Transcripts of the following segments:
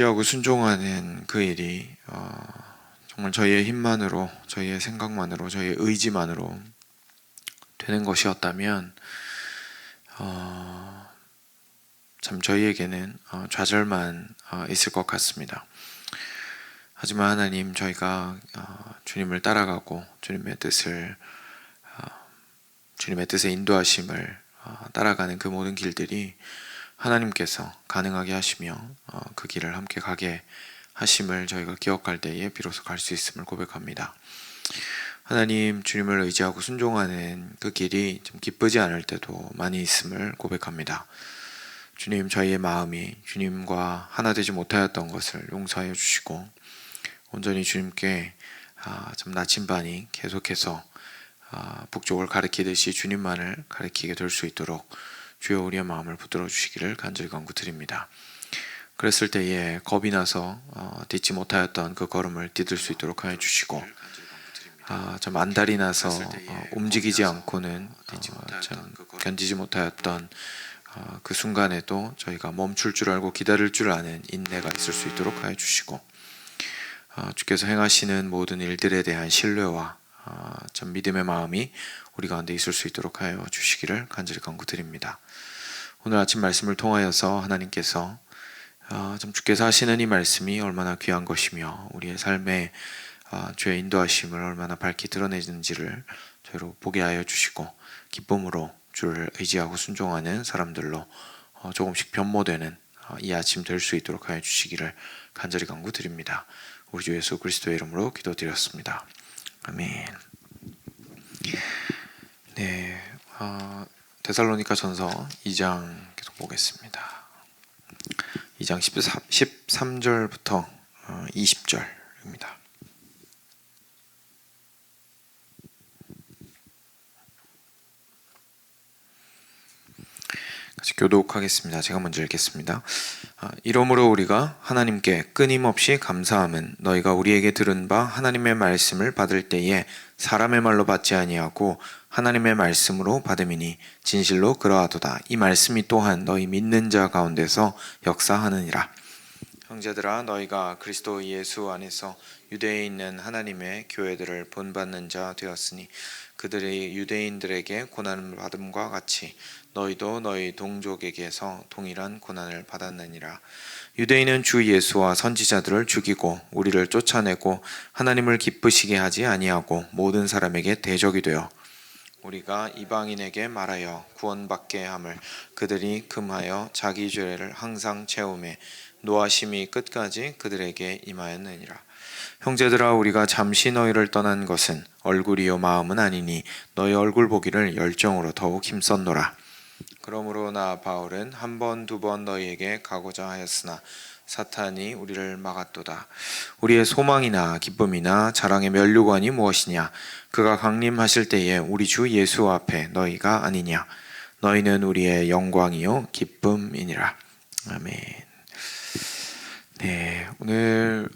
하고 순종하는 그 일이 정말 저희의 힘만으로, 저희의 생각만으로, 저희의 의지만으로 되는 것이었다면 참 저희에게는 좌절만 있을 것 같습니다. 하지만 하나님, 저희가 주님을 따라가고 주님의 뜻의 인도하심을 따라가는 그 모든 길들이 하나님께서 가능하게 하시며 그 길을 함께 가게 하심을 저희가 기억할 때에 비로소 갈 수 있음을 고백합니다. 하나님, 주님을 의지하고 순종하는 그 길이 좀 기쁘지 않을 때도 많이 있음을 고백합니다. 주님, 저희의 마음이 주님과 하나 되지 못하였던 것을 용서하여 주시고 온전히 주님께 좀 나침반이 계속해서 북쪽을 가리키듯이 주님만을 가리키게 될 수 있도록 주여 우리의 마음을 붙들어 주시기를 간절히 간구드립니다. 그랬을 때에 겁이 나서 딛지 못하였던 그 걸음을 디딜 수 있도록 하여 주시고 좀 안달이 나서 움직이지 않고는 참 견디지 못하였던 그 순간에도 저희가 멈출 줄 알고 기다릴 줄 아는 인내가 있을 수 있도록 하여 주시고 주께서 행하시는 모든 일들에 대한 신뢰와 참 믿음의 마음이 우리 가운데 있을 수 있도록 하여 주시기를 간절히 간구드립니다. 오늘 아침 말씀을 통하여서 하나님께서 좀 주께서 하시는 이 말씀이 얼마나 귀한 것이며 우리의 삶에 주의 인도하심을 얼마나 밝히 드러내는지를 저희로 보게 하여 주시고 기쁨으로 주를 의지하고 순종하는 사람들로 조금씩 변모되는 이 아침 될 수 있도록 하여 주시기를 간절히 간구드립니다. 우리 주 예수 그리스도의 이름으로 기도드렸습니다. 아멘. 네, 데살로니가 전서 2장 계속 보겠습니다. 2장 13절부터 20절입니다. 같이 교독하겠습니다. 제가 먼저 읽겠습니다. 이러므로 우리가 하나님께 끊임없이 감사함은 너희가 우리에게 들은 바 하나님의 말씀을 받을 때에 사람의 말로 받지 아니하고 하나님의 말씀으로 받음이니 진실로 그러하도다. 이 말씀이 또한 너희 믿는 자 가운데서 역사하느니라. 형제들아, 너희가 그리스도 예수 안에서 유대에 있는 하나님의 교회들을 본받는 자 되었으니 그들이 유대인들에게 고난을 받음과 같이 너희도 너희 동족에게서 동일한 고난을 받았느니라. 유대인은 주 예수와 선지자들을 죽이고 우리를 쫓아내고 하나님을 기쁘시게 하지 아니하고 모든 사람에게 대적이 되어 우리가 이방인에게 말하여 구원받게 함을 그들이 금하여 자기 죄를 항상 채우매 노하심이 끝까지 그들에게 임하였느니라. 형제들아, 우리가 잠시 너희를 떠난 것은 얼굴이요 마음은 아니니 너희 얼굴 보기를 열정으로 더욱 힘썼노라. 그러므로 나 바울은 한 번, 두 번 너희에게 가고자 하였으나 사탄이 우리를 막았도다. 우리의 소망이나 기쁨이나 자랑의 면류관이 무엇이냐? 그가 강림하실 때에 우리 주 예수 앞에 너희가 아니냐? 너희는 우리의 영광이요 기쁨이니라. 아멘. 네, 오늘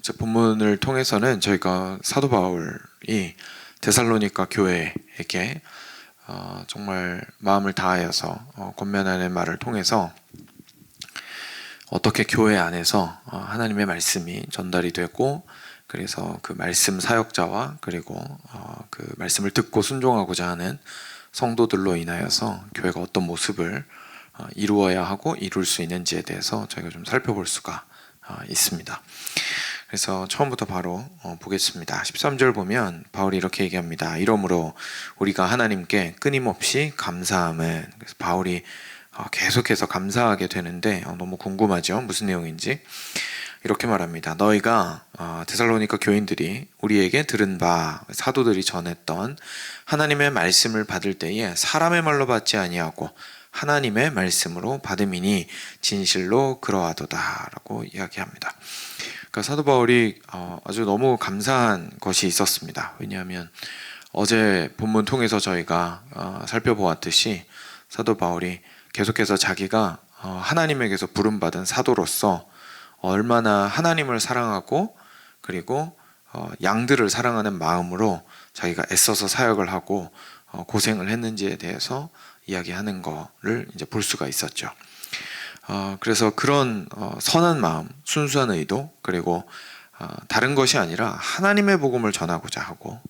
제 본문을 통해서는 저희가 사도 바울이 데살로니가 교회에게 정말 마음을 다하여서 권면하는 말을 통해서 어떻게 교회 안에서 하나님의 말씀이 전달이 되고 그래서 그 말씀 사역자와 그리고 그 말씀을 듣고 순종하고자 하는 성도들로 인하여서 교회가 어떤 모습을 이루어야 하고 이룰 수 있는지에 대해서 저희가 좀 살펴볼 수가 있습니다. 그래서 처음부터 바로 보겠습니다. 13절 보면 바울이 이렇게 얘기합니다. 이러므로 우리가 하나님께 끊임없이 감사함은, 그래서 바울이 계속해서 감사하게 되는데 너무 궁금하죠? 무슨 내용인지. 이렇게 말합니다. 너희가 데살로니가 교인들이 우리에게 들은 바, 사도들이 전했던 하나님의 말씀을 받을 때에 사람의 말로 받지 아니하고 하나님의 말씀으로 받음이니 진실로 그러하도다 라고 이야기합니다. 그러니까 사도 바울이 아주 너무 감사한 것이 있었습니다. 왜냐하면 어제 본문 통해서 저희가 살펴보았듯이 사도 바울이 계속해서 자기가 하나님에게서 부름받은 사도로서 얼마나 하나님을 사랑하고 그리고 양들을 사랑하는 마음으로 자기가 애써서 사역을 하고 고생을 했는지에 대해서 이야기하는 거를 이제 볼 수가 있었죠. 그래서 그런 선한 마음, 순수한 의도, 그리고 다른 것이 아니라 하나님의 복음을 전하고자 하고,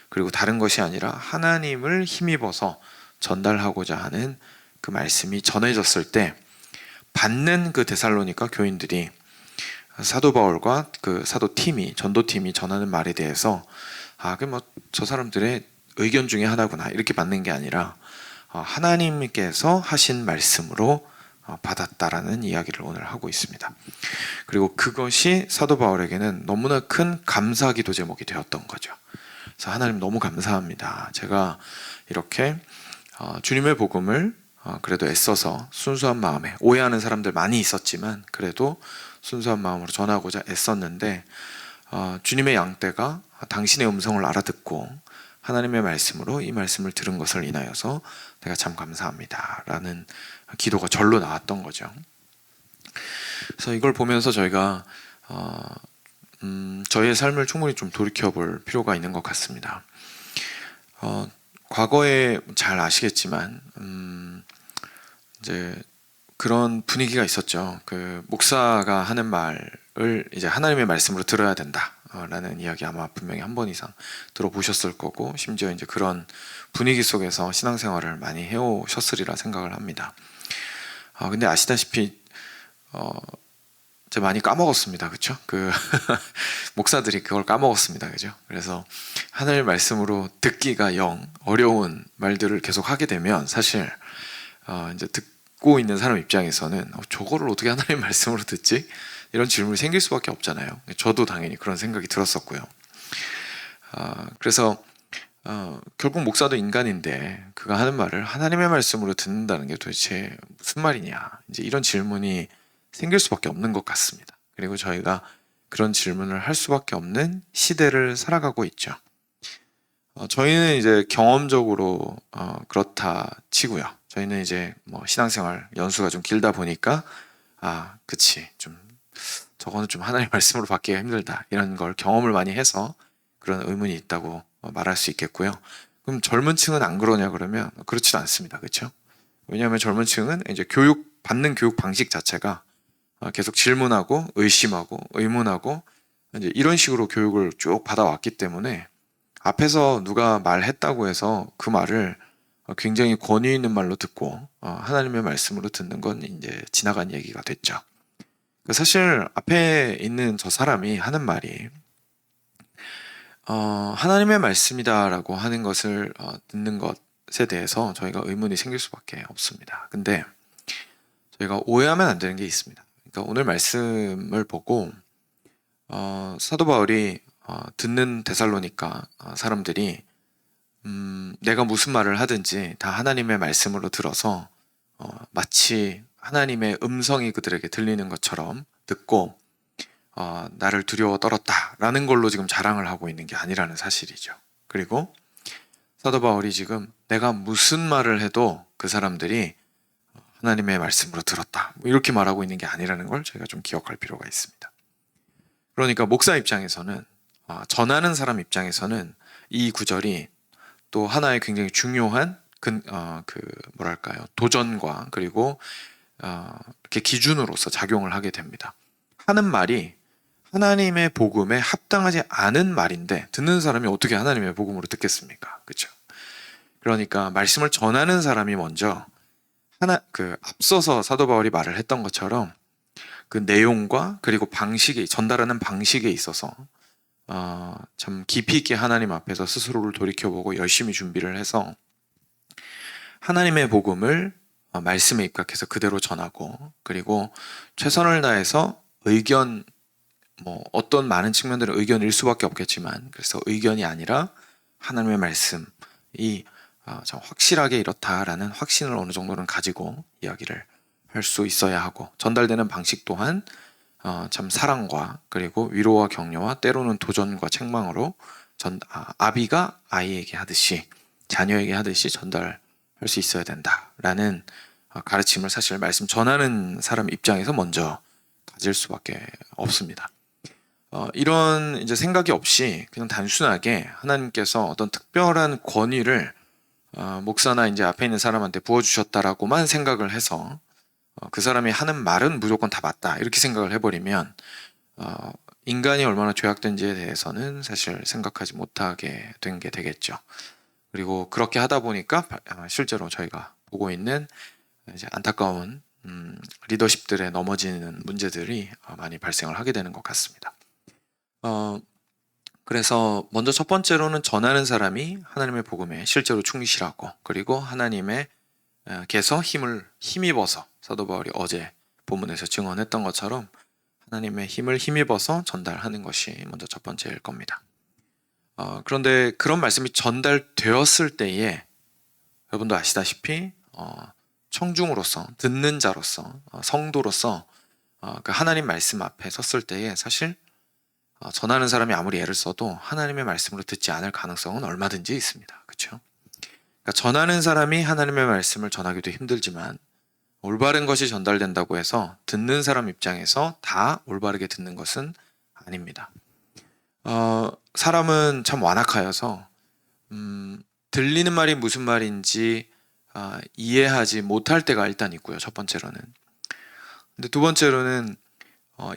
그리고 다른 것이 아니라 하나님을 힘입어서 전달하고자 하는 그 말씀이 전해졌을 때 받는 그 데살로니가 교인들이 사도 바울과 그 사도 팀이, 전도팀이 전하는 말에 대해서 그 뭐 저 사람들의 의견 중에 하나구나 이렇게 받는 게 아니라 하나님께서 하신 말씀으로 받았다라는 이야기를 오늘 하고 있습니다. 그리고 그것이 사도 바울에게는 너무나 큰 감사기도 제목이 되었던 거죠. 그래서 하나님 너무 감사합니다. 제가 이렇게 주님의 복음을 그래도 애써서 순수한 마음에, 오해하는 사람들 많이 있었지만 그래도 순수한 마음으로 전하고자 애썼는데 주님의 양떼가 당신의 음성을 알아듣고 하나님의 말씀으로 이 말씀을 들은 것을 인하여서 내가 참 감사합니다 라는 기도가 절로 나왔던 거죠. 그래서 이걸 보면서 저희가 저희의 삶을 충분히 좀 돌이켜볼 필요가 있는 것 같습니다. 과거에 잘 아시겠지만 이제 그런 분위기가 있었죠. 그 목사가 하는 말을 이제 하나님의 말씀으로 들어야 된다 라는 이야기 아마 분명히 한 번 이상 들어보셨을 거고, 심지어 이제 그런 분위기 속에서 신앙생활을 많이 해오셨으리라 생각을 합니다. 근데 아시다시피 제가 많이 까먹었습니다. 그쵸? 목사들이 그걸 까먹었습니다. 그죠? 그래서 하나님의 말씀으로 듣기가 영 어려운 말들을 계속 하게 되면 사실 이제 듣고 있는 사람 입장에서는 저거를 어떻게 하나님의 말씀으로 듣지? 이런 질문이 생길 수밖에 없잖아요. 저도 당연히 그런 생각이 들었었고요. 그래서 결국 목사도 인간인데 그가 하는 말을 하나님의 말씀으로 듣는다는 게 도대체 무슨 말이냐, 이제 이런 질문이 생길 수밖에 없는 것 같습니다. 그리고 저희가 그런 질문을 할 수밖에 없는 시대를 살아가고 있죠. 저희는 이제 경험적으로 그렇다 치고요. 저희는 이제 뭐 신앙생활 연수가 좀 길다 보니까 그치, 좀 저거는 좀 하나님의 말씀으로 받기가 힘들다 이런 걸 경험을 많이 해서 그런 의문이 있다고 말할 수 있겠고요. 그럼 젊은 층은 안 그러냐 그러면 그렇지도 않습니다. 그렇죠? 왜냐하면 젊은 층은 이제 받는 교육 방식 자체가 계속 질문하고 의심하고 의문하고 이제 이런 식으로 교육을 쭉 받아왔기 때문에 앞에서 누가 말했다고 해서 그 말을 굉장히 권위 있는 말로 듣고 하나님의 말씀으로 듣는 건 이제 지나간 얘기가 됐죠. 사실 앞에 있는 저 사람이 하는 말이 하나님의 말씀이다라고 하는 것을 듣는 것에 대해서 저희가 의문이 생길 수밖에 없습니다. 근데 저희가 오해하면 안 되는 게 있습니다. 그러니까 오늘 말씀을 보고 사도 바울이 듣는 데살로니가 사람들이 내가 무슨 말을 하든지 다 하나님의 말씀으로 들어서 마치 하나님의 음성이 그들에게 들리는 것처럼 듣고 나를 두려워 떨었다라는 걸로 지금 자랑을 하고 있는 게 아니라는 사실이죠. 그리고 사도 바울이 지금 내가 무슨 말을 해도 그 사람들이 하나님의 말씀으로 들었다 이렇게 말하고 있는 게 아니라는 걸 저희가 좀 기억할 필요가 있습니다. 그러니까 목사 입장에서는 전하는 사람 입장에서는 이 구절이 또 하나의 굉장히 중요한 뭐랄까요, 도전과 그리고 이렇게 기준으로서 작용을 하게 됩니다. 하는 말이 하나님의 복음에 합당하지 않은 말인데 듣는 사람이 어떻게 하나님의 복음으로 듣겠습니까? 그렇죠? 그러니까 말씀을 전하는 사람이 먼저 앞서서 사도 바울이 말을 했던 것처럼 그 내용과 그리고 전달하는 방식에 있어서 참 깊이 있게 하나님 앞에서 스스로를 돌이켜보고 열심히 준비를 해서 하나님의 복음을 말씀에 입각해서 그대로 전하고, 그리고 최선을 다해서 어떤 많은 측면들은 의견일 수밖에 없겠지만, 그래서 의견이 아니라 하나님의 말씀이 참 확실하게 이렇다라는 확신을 어느 정도는 가지고 이야기를 할 수 있어야 하고, 전달되는 방식 또한 참 사랑과 그리고 위로와 격려와 때로는 도전과 책망으로 아비가 아이에게 하듯이, 자녀에게 하듯이 전달할 수 있어야 된다라는 가르침을 사실 말씀 전하는 사람 입장에서 먼저 가질 수밖에 없습니다. 이런 이제 생각이 없이 그냥 단순하게 하나님께서 어떤 특별한 권위를 목사나 이제 앞에 있는 사람한테 부어주셨다라고만 생각을 해서 그 사람이 하는 말은 무조건 다 맞다 이렇게 생각을 해버리면 인간이 얼마나 죄악된지에 대해서는 사실 생각하지 못하게 된 게 되겠죠. 그리고 그렇게 하다 보니까 실제로 저희가 보고 있는 이제 안타까운 리더십들의 넘어지는 문제들이 많이 발생을 하게 되는 것 같습니다. 그래서 먼저 첫 번째로는 전하는 사람이 하나님의 복음에 실제로 충실하고, 그리고 하나님께서 힘입어서, 사도 바울이 어제 본문에서 증언했던 것처럼 하나님의 힘을 힘입어서 전달하는 것이 먼저 첫 번째일 겁니다. 그런데 그런 말씀이 전달되었을 때에 여러분도 아시다시피 청중으로서, 듣는 자로서, 성도로서 그 하나님 말씀 앞에 섰을 때에 사실 전하는 사람이 아무리 애를 써도 하나님의 말씀으로 듣지 않을 가능성은 얼마든지 있습니다. 그렇죠? 그러니까 전하는 사람이 하나님의 말씀을 전하기도 힘들지만 올바른 것이 전달된다고 해서 듣는 사람 입장에서 다 올바르게 듣는 것은 아닙니다. 사람은 참 완악하여서 들리는 말이 무슨 말인지 이해하지 못할 때가 일단 있고요. 첫 번째로는. 근데 두 번째로는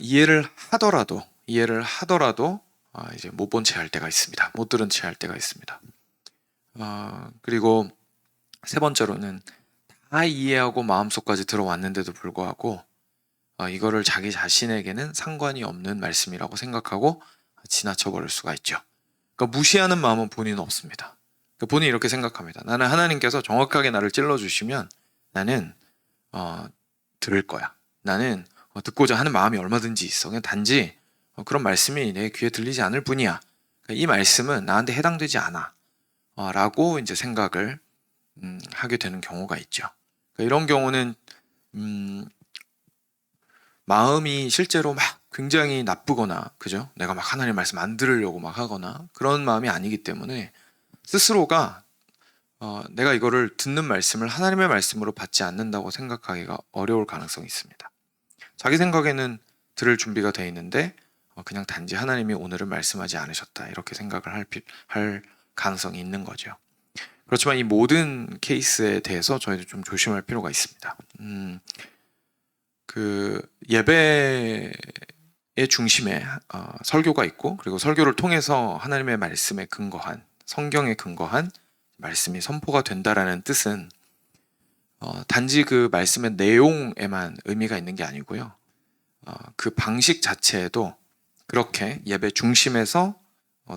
이해를 하더라도 이제 못 본 채 할 때가 있습니다. 못 들은 채 할 때가 있습니다. 그리고 세 번째로는 다 이해하고 마음속까지 들어왔는데도 불구하고 이거를 자기 자신에게는 상관이 없는 말씀이라고 생각하고 지나쳐 버릴 수가 있죠. 그러니까 무시하는 마음은 본인은 없습니다. 그러니까 본인이 이렇게 생각합니다. 나는 하나님께서 정확하게 나를 찔러주시면 나는 들을 거야. 나는 듣고자 하는 마음이 얼마든지 있어. 그냥 단지 그런 말씀이 내 귀에 들리지 않을 뿐이야. 그러니까 이 말씀은 나한테 해당되지 않아. 라고 이제 생각을 하게 되는 경우가 있죠. 그러니까 이런 경우는 마음이 실제로 막 굉장히 나쁘거나, 그죠? 내가 막 하나님 말씀 안 들으려고 막 하거나 그런 마음이 아니기 때문에 스스로가 내가 이거를 듣는 말씀을 하나님의 말씀으로 받지 않는다고 생각하기가 어려울 가능성이 있습니다. 자기 생각에는 들을 준비가 돼 있는데 그냥 단지 하나님이 오늘은 말씀하지 않으셨다 이렇게 생각을 할 가능성이 있는 거죠. 그렇지만 이 모든 케이스에 대해서 저희도 좀 조심할 필요가 있습니다. 그 예배의 중심에 설교가 있고, 그리고 설교를 통해서 하나님의 말씀에 근거한, 성경에 근거한 말씀이 선포가 된다라는 뜻은 단지 그 말씀의 내용에만 의미가 있는 게 아니고요. 그 방식 자체에도 그렇게 예배 중심에서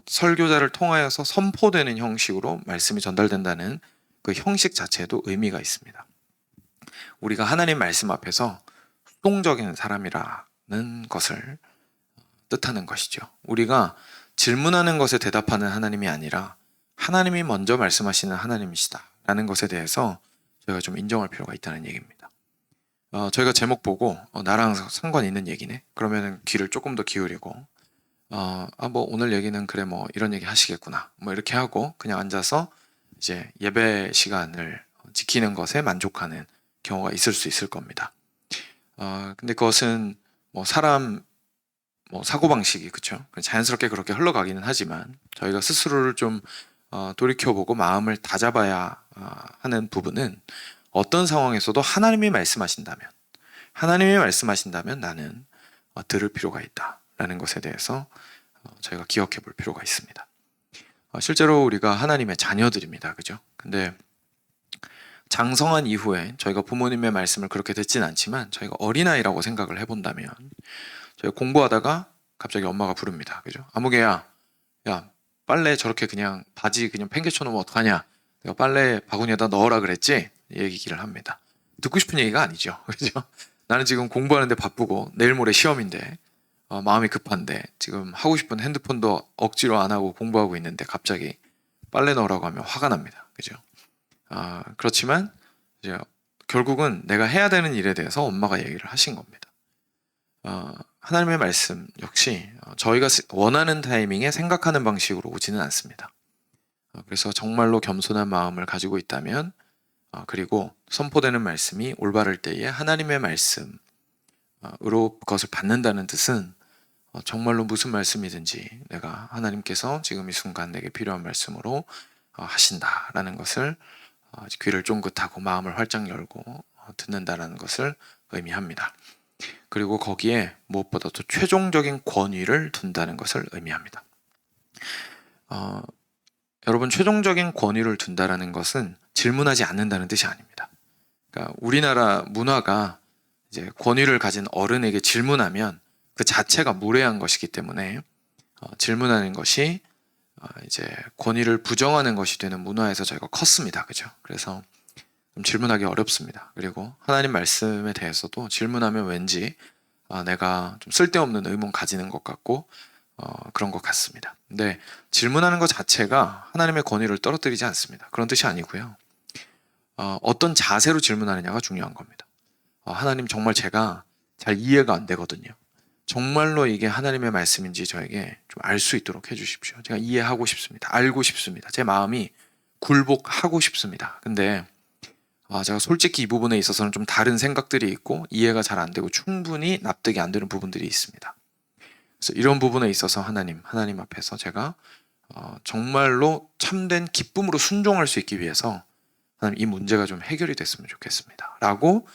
설교자를 통하여서 선포되는 형식으로 말씀이 전달된다는 그 형식 자체에도 의미가 있습니다. 우리가 하나님 말씀 앞에서 수동적인 사람이라는 것을 뜻하는 것이죠. 우리가 질문하는 것에 대답하는 하나님이 아니라 하나님이 먼저 말씀하시는 하나님이시다 라는 것에 대해서 저희가 좀 인정할 필요가 있다는 얘기입니다. 저희가 제목 보고 나랑 상관 있는 얘기네? 그러면 귀를 조금 더 기울이고 뭐 오늘 얘기는 그래 뭐 이런 얘기 하시겠구나 뭐 이렇게 하고 그냥 앉아서 이제 예배 시간을 지키는 것에 만족하는 경우가 있을 수 있을 겁니다. 근데 그것은 뭐 사람 사고방식이 그쵸? 자연스럽게 그렇게 흘러가기는 하지만 저희가 스스로를 좀 돌이켜보고 마음을 다잡아야 하는 부분은 어떤 상황에서도 하나님이 말씀하신다면 나는 들을 필요가 있다라는 것에 대해서 저희가 기억해 볼 필요가 있습니다. 실제로 우리가 하나님의 자녀들입니다. 그죠? 근데 장성한 이후에 저희가 부모님의 말씀을 그렇게 듣진 않지만 저희가 어린아이라고 생각을 해본다면 저희가 공부하다가 갑자기 엄마가 부릅니다. 그죠? 아무개야, 야, 빨래 저렇게 그냥 바지 그냥 팽개쳐 놓으면 어떡하냐? 내가 빨래 바구니에다 넣어라 그랬지? 얘기를 합니다. 듣고 싶은 얘기가 아니죠. 그죠? 나는 지금 공부하는데 바쁘고 내일 모레 시험인데 마음이 급한데 지금 하고 싶은 핸드폰도 억지로 안 하고 공부하고 있는데 갑자기 빨래 넣으라고 하면 화가 납니다. 그죠? 그렇지만 이제 결국은 내가 해야 되는 일에 대해서 엄마가 얘기를 하신 겁니다. 하나님의 말씀 역시 저희가 원하는 타이밍에 생각하는 방식으로 오지는 않습니다. 그래서 정말로 겸손한 마음을 가지고 있다면 그리고 선포되는 말씀이 올바를 때에 하나님의 말씀으로 그것을 받는다는 뜻은 정말로 무슨 말씀이든지 내가 하나님께서 지금 이 순간 내게 필요한 말씀으로 하신다라는 것을 귀를 쫑긋하고 마음을 활짝 열고 듣는다라는 것을 의미합니다. 그리고 거기에 무엇보다도 최종적인 권위를 둔다는 것을 의미합니다. 여러분, 최종적인 권위를 둔다라는 것은 질문하지 않는다는 뜻이 아닙니다. 그러니까 우리나라 문화가 이제 권위를 가진 어른에게 질문하면 그 자체가 무례한 것이기 때문에 질문하는 것이 이제 권위를 부정하는 것이 되는 문화에서 저희가 컸습니다. 그죠? 그래서 좀 질문하기 어렵습니다. 그리고 하나님 말씀에 대해서도 질문하면 왠지 내가 좀 쓸데없는 의문 가지는 것 같고 그런 것 같습니다. 근데 질문하는 것 자체가 하나님의 권위를 떨어뜨리지 않습니다. 그런 뜻이 아니고요. 어떤 자세로 질문하느냐가 중요한 겁니다. 하나님, 정말 제가 잘 이해가 안 되거든요. 정말로 이게 하나님의 말씀인지 저에게 좀 알 수 있도록 해주십시오. 제가 이해하고 싶습니다. 알고 싶습니다. 제 마음이 굴복하고 싶습니다. 근데 제가 솔직히 이 부분에 있어서는 좀 다른 생각들이 있고 이해가 잘 안 되고 충분히 납득이 안 되는 부분들이 있습니다. 그래서 이런 부분에 있어서 하나님 앞에서 제가 정말로 참된 기쁨으로 순종할 수 있기 위해서 하나님, 이 문제가 좀 해결이 됐으면 좋겠습니다. 라고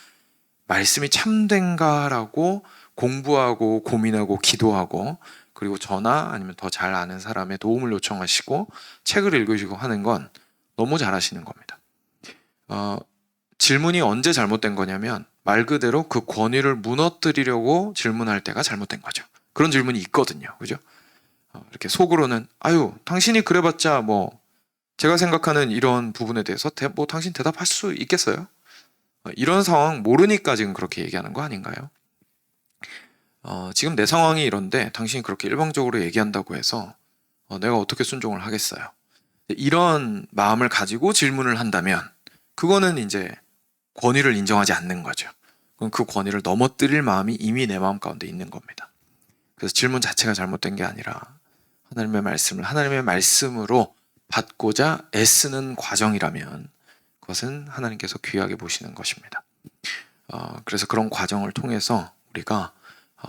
말씀이 참된가라고 공부하고 고민하고 기도하고 그리고 저나 아니면 더 잘 아는 사람의 도움을 요청하시고 책을 읽으시고 하는 건 너무 잘하시는 겁니다. 질문이 언제 잘못된 거냐면 말 그대로 그 권위를 무너뜨리려고 질문할 때가 잘못된 거죠. 그런 질문이 있거든요. 그죠? 이렇게 속으로는 당신이 그래봤자 뭐 제가 생각하는 이런 부분에 대해서 뭐 당신 대답할 수 있겠어요? 이런 상황 모르니까 지금 그렇게 얘기하는 거 아닌가요? 지금 내 상황이 이런데 당신이 그렇게 일방적으로 얘기한다고 해서 내가 어떻게 순종을 하겠어요? 이런 마음을 가지고 질문을 한다면 그거는 이제 권위를 인정하지 않는 거죠. 그럼 그 권위를 넘어뜨릴 마음이 이미 내 마음 가운데 있는 겁니다. 그래서 질문 자체가 잘못된 게 아니라 하나님의 말씀을 하나님의 말씀으로 받고자 애쓰는 과정이라면 그것은 하나님께서 귀하게 보시는 것입니다. 그래서 그런 과정을 통해서 우리가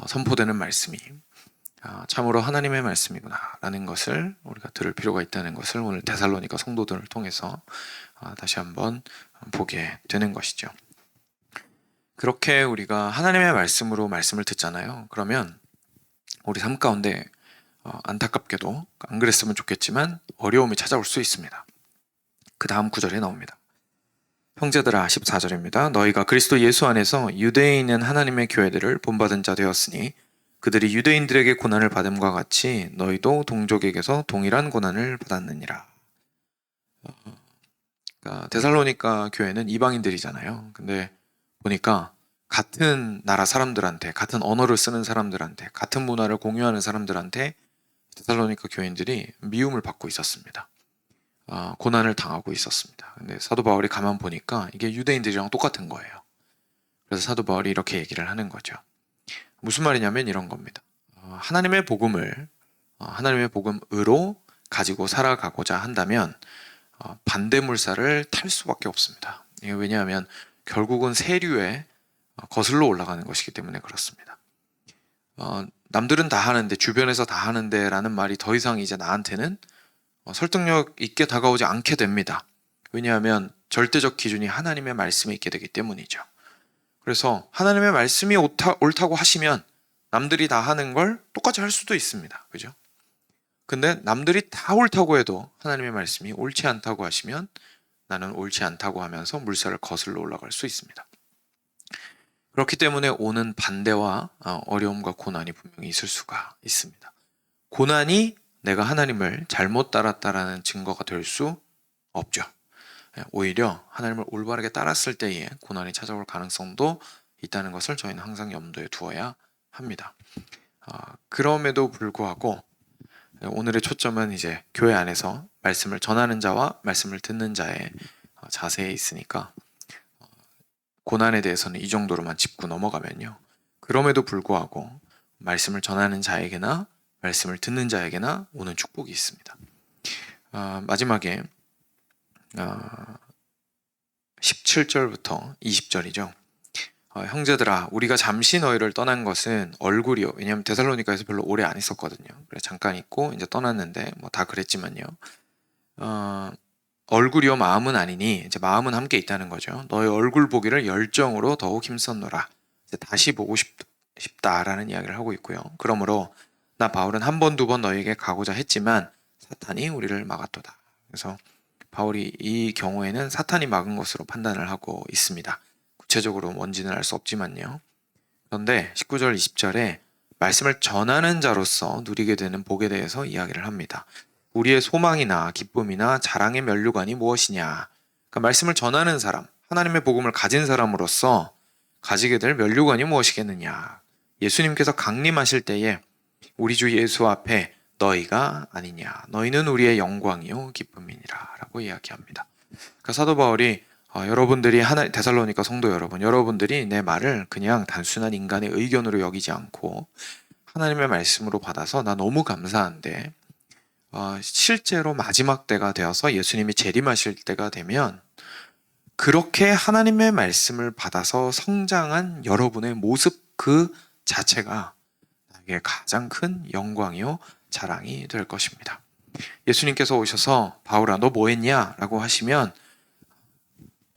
선포되는 말씀이 참으로 하나님의 말씀이구나 라는 것을 우리가 들을 필요가 있다는 것을 오늘 데살로니가 성도들을 통해서 다시 한번 보게 되는 것이죠. 그렇게 우리가 하나님의 말씀으로 말씀을 듣잖아요. 그러면 우리 삶 가운데 안타깝게도 안 그랬으면 좋겠지만 어려움이 찾아올 수 있습니다. 그 다음 구절에 나옵니다. 형제들아, 14절입니다. 너희가 그리스도 예수 안에서 유대에 있는 하나님의 교회들을 본받은 자 되었으니 그들이 유대인들에게 고난을 받음과 같이 너희도 동족에게서 동일한 고난을 받았느니라. 그러니까 데살로니가 교회는 이방인들이잖아요. 근데 보니까 같은 나라 사람들한테, 같은 언어를 쓰는 사람들한테, 같은 문화를 공유하는 사람들한테 데살로니가 교인들이 미움을 받고 있었습니다. 고난을 당하고 있었습니다. 근데 사도 바울이 가만 보니까 이게 유대인들이랑 똑같은 거예요. 그래서 사도 바울이 이렇게 얘기를 하는 거죠. 무슨 말이냐면 이런 겁니다. 하나님의 복음을 하나님의 복음으로 가지고 살아가고자 한다면 반대물살을 탈 수밖에 없습니다. 이게 왜냐하면 결국은 세류에 거슬러 올라가는 것이기 때문에 그렇습니다. 남들은 다 하는데, 주변에서 다 하는데 라는 말이 더 이상 이제 나한테는 설득력 있게 다가오지 않게 됩니다. 왜냐하면 절대적 기준이 하나님의 말씀에 있게 되기 때문이죠. 그래서 하나님의 말씀이 옳다고 하시면 남들이 다 하는 걸 똑같이 할 수도 있습니다. 그죠? 근데 남들이 다 옳다고 해도 하나님의 말씀이 옳지 않다고 하시면 나는 옳지 않다고 하면서 물살을 거슬러 올라갈 수 있습니다. 그렇기 때문에 오는 반대와 어려움과 고난이 분명히 있을 수가 있습니다. 고난이 내가 하나님을 잘못 따랐다라는 증거가 될 수 없죠. 오히려 하나님을 올바르게 따랐을 때에 고난이 찾아올 가능성도 있다는 것을 저희는 항상 염두에 두어야 합니다. 그럼에도 불구하고 오늘의 초점은 이제 교회 안에서 말씀을 전하는 자와 말씀을 듣는 자의 자세에 있으니까 고난에 대해서는 이 정도로만 짚고 넘어가면요. 그럼에도 불구하고 말씀을 전하는 자에게나 말씀을 듣는 자에게나 오는 축복이 있습니다. 마지막에 17절부터 20절이죠. 형제들아, 우리가 잠시 너희를 떠난 것은 얼굴이요. 왜냐하면 데살로니가에서 별로 오래 안 있었거든요. 그래 잠깐 있고 이제 떠났는데 뭐 다 그랬지만요. 얼굴이요 마음은 아니니, 이제 마음은 함께 있다는 거죠. 너희 얼굴 보기를 열정으로 더욱 힘썼노라. 이제 다시 보고 싶다라는 이야기를 하고 있고요. 그러므로 나 바울은 한 번, 두 번 너에게 가고자 했지만 사탄이 우리를 막았도다. 그래서 바울이 이 경우에는 사탄이 막은 것으로 판단을 하고 있습니다. 구체적으로 뭔지는 알 수 없지만요. 그런데 19절, 20절에 말씀을 전하는 자로서 누리게 되는 복에 대해서 이야기를 합니다. 우리의 소망이나 기쁨이나 자랑의 면류관이 무엇이냐? 그러니까 말씀을 전하는 사람, 하나님의 복음을 가진 사람으로서 가지게 될 면류관이 무엇이겠느냐? 예수님께서 강림하실 때에 우리 주 예수 앞에 너희가 아니냐? 너희는 우리의 영광이요 기쁨이니라 라고 이야기합니다. 그러니까 사도 바울이 여러분들이 데살로니가 성도 여러분, 여러분들이 내 말을 그냥 단순한 인간의 의견으로 여기지 않고 하나님의 말씀으로 받아서 나 너무 감사한데 실제로 마지막 때가 되어서 예수님이 재림하실 때가 되면 그렇게 하나님의 말씀을 받아서 성장한 여러분의 모습 그 자체가 나에게 가장 큰 영광이요 자랑이 될 것입니다. 예수님께서 오셔서 바울아 너 뭐 했냐? 라고 하시면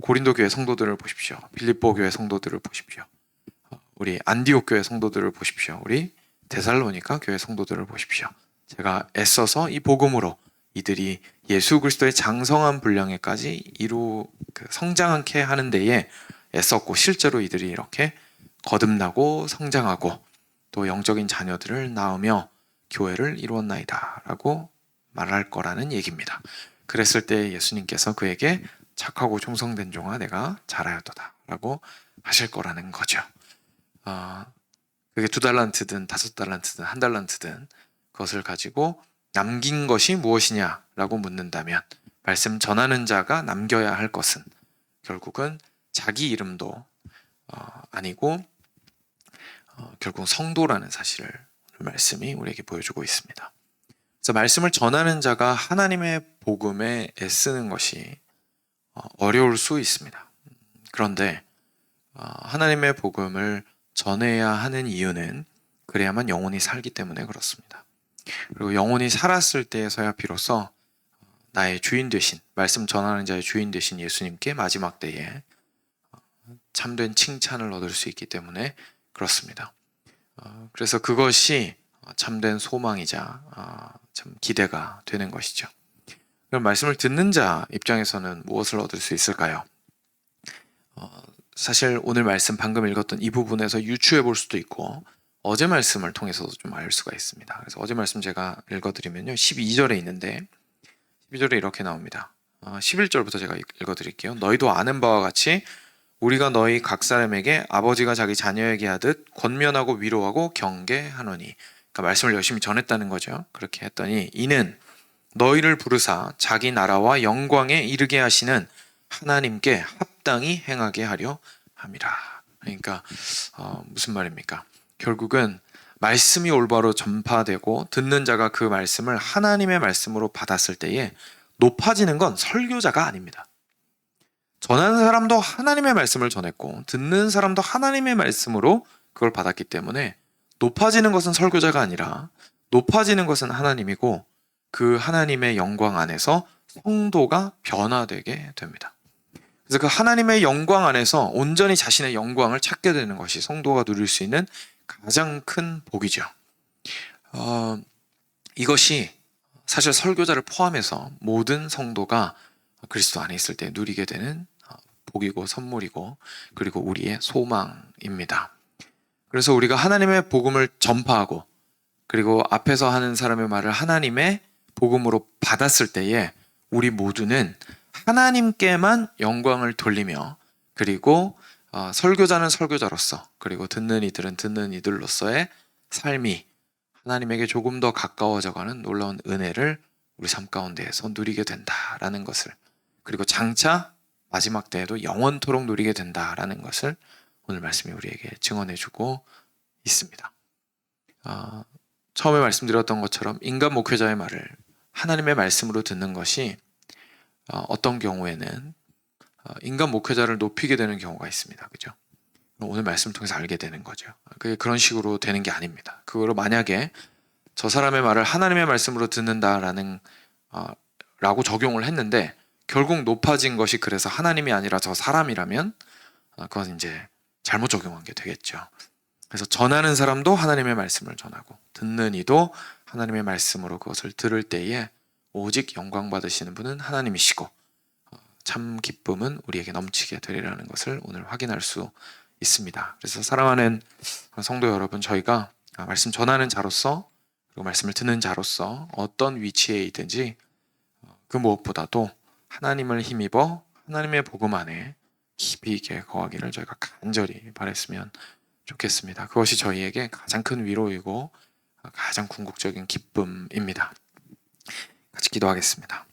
고린도 교회 성도들을 보십시오. 빌립보 교회 성도들을 보십시오. 우리 안디옥 교회 성도들을 보십시오. 우리 데살로니가 교회 성도들을 보십시오. 제가 애써서 이 복음으로 이들이 예수 그리스도의 장성한 분량에까지 성장하게 하는 데에 애썼고 실제로 이들이 이렇게 거듭나고 성장하고 또 영적인 자녀들을 낳으며 교회를 이루었나이다 라고 말할 거라는 얘기입니다. 그랬을 때 예수님께서 그에게 착하고 충성된 종아 내가 잘하였도다 라고 하실 거라는 거죠. 그게 2달란트든 5달란트든 1달란트든 그것을 가지고 남긴 것이 무엇이냐라고 묻는다면 말씀 전하는 자가 남겨야 할 것은 결국은 자기 이름도 아니고 결국 성도라는 사실을 말씀이 우리에게 보여주고 있습니다. 그래서 말씀을 전하는 자가 하나님의 복음에 애쓰는 것이 어려울 수 있습니다. 그런데 하나님의 복음을 전해야 하는 이유는 그래야만 영혼이 살기 때문에 그렇습니다. 그리고 영혼이 살았을 때에서야 비로소 나의 주인 되신, 말씀 전하는 자의 주인 되신 예수님께 마지막 때에 참된 칭찬을 얻을 수 있기 때문에 그렇습니다. 그래서 그것이 참된 소망이자 참 기대가 되는 것이죠. 그럼 말씀을 듣는 자 입장에서는 무엇을 얻을 수 있을까요? 사실 오늘 말씀 방금 읽었던 이 부분에서 유추해 볼 수도 있고 어제 말씀을 통해서도 좀 알 수가 있습니다. 그래서 어제 말씀 제가 읽어드리면요. 12절에 있는데 12절에 이렇게 나옵니다. 11절부터 제가 읽어드릴게요. 너희도 아는 바와 같이 우리가 너희 각 사람에게 아버지가 자기 자녀에게 하듯 권면하고 위로하고 경계하노니 그러니까 말씀을 열심히 전했다는 거죠. 그렇게 했더니 이는 너희를 부르사 자기 나라와 영광에 이르게 하시는 하나님께 합당히 행하게 하려 함이라. 그러니까 무슨 말입니까? 결국은 말씀이 올바로 전파되고 듣는 자가 그 말씀을 하나님의 말씀으로 받았을 때에 높아지는 건 설교자가 아닙니다. 전하는 사람도 하나님의 말씀을 전했고 듣는 사람도 하나님의 말씀으로 그걸 받았기 때문에 높아지는 것은 설교자가 아니라 높아지는 것은 하나님이고 그 하나님의 영광 안에서 성도가 변화되게 됩니다. 그래서 그 하나님의 영광 안에서 온전히 자신의 영광을 찾게 되는 것이 성도가 누릴 수 있는 가장 큰 복이죠. 이것이 사실 설교자를 포함해서 모든 성도가 그리스도 안에 있을 때 누리게 되는 복이고 선물이고 그리고 우리의 소망입니다. 그래서 우리가 하나님의 복음을 전파하고 그리고 앞에서 하는 사람의 말을 하나님의 복음으로 받았을 때에 우리 모두는 하나님께만 영광을 돌리며 그리고 설교자는 설교자로서 그리고 듣는 이들은 듣는 이들로서의 삶이 하나님에게 조금 더 가까워져가는 놀라운 은혜를 우리 삶 가운데에서 누리게 된다라는 것을 그리고 장차 마지막 때에도 영원토록 누리게 된다라는 것을 오늘 말씀이 우리에게 증언해주고 있습니다. 처음에 말씀드렸던 것처럼 인간 목회자의 말을 하나님의 말씀으로 듣는 것이 어떤 경우에는 인간 목회자를 높이게 되는 경우가 있습니다. 그죠? 오늘 말씀을 통해서 알게 되는 거죠. 그게 그런 식으로 되는 게 아닙니다. 그거로 만약에 저 사람의 말을 하나님의 말씀으로 듣는다라는 라고 적용을 했는데 결국 높아진 것이 그래서 하나님이 아니라 저 사람이라면 그건 이제 잘못 적용한 게 되겠죠. 그래서 전하는 사람도 하나님의 말씀을 전하고 듣는 이도 하나님의 말씀으로 그것을 들을 때에 오직 영광 받으시는 분은 하나님이시고 참 기쁨은 우리에게 넘치게 되리라는 것을 오늘 확인할 수 있습니다. 그래서 사랑하는 성도 여러분, 저희가 말씀 전하는 자로서 그리고 말씀을 듣는 자로서 어떤 위치에 있든지 그 무엇보다도 하나님을 힘입어 하나님의 복음 안에 깊이 있게 거하기를 저희가 간절히 바랬으면 좋겠습니다. 그것이 저희에게 가장 큰 위로이고 가장 궁극적인 기쁨입니다. 같이 기도하겠습니다.